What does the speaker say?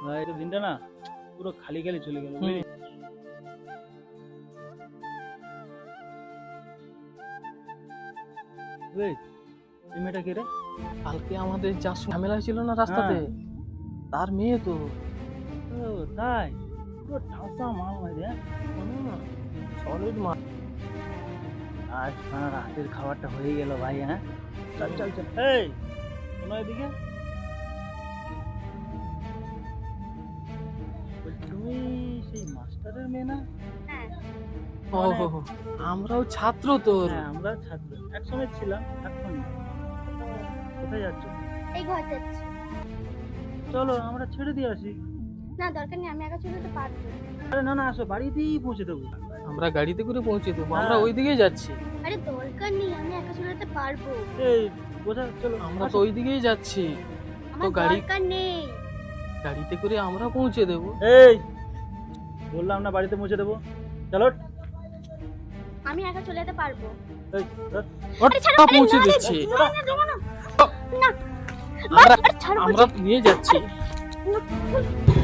ভাই এই দিনটা না পুরো খালি খালি চলে গেল বুঝলি? এই এই মেয়েটা কে রে? কালকে আমাদের যা ঝামেলা ছিল না রাস্তাতে, তার মেয়ে তো। ও তাই? পুরো ঠাসা মাল ভাই রে। সলিড মাল। আজ আমার রাতের খাবারটা হয়ে গেল ভাই। হ্যাঁ চল চল চল। এই শোনো এদিকে, বলছি, তুমি সেই মাস্টারের মেয়ে না? ও আমরাও ছাত্র তোর। হ্যাঁ আমরা ছাত্র, একসময় ছিলাম, এখন না। কোথায় যাচ্ছ? এই ঘর যাচ্ছি। চলো আমরা ছেড়ে দিয়ে আসি। না দরকার নেই, আমি একা চলে যেতে পারবো। আরে না না, আসো, বাড়িতেই পৌঁছে দেবো। আমরা গাড়িতে করে পৌঁছে দেবো, আমরা হ্যাঁ। ওই দিকেই যাচ্ছি। আরে দরকার নেই, আমি একা চলে যেতে পারবো। এই বোঝা, চলো আমরা তো আসো। ওই দিকেই যাচ্ছি, আমার গাড়ি- দরকার নেই। গাড়িতে করে আমরা পৌঁছে দেবো। এই বললাম না বাড়িতে পৌঁছে দেবো, চলো। আমি একা চলে যেতে পারবো। এই ধর। আরে ছাড়ো, আরে পৌঁছে না, আরে দিচ্ছি। না, না, না, না, না। আমরা আরে ছাড়ো আমরা বলছি। নিয়ে যাচ্ছি। না,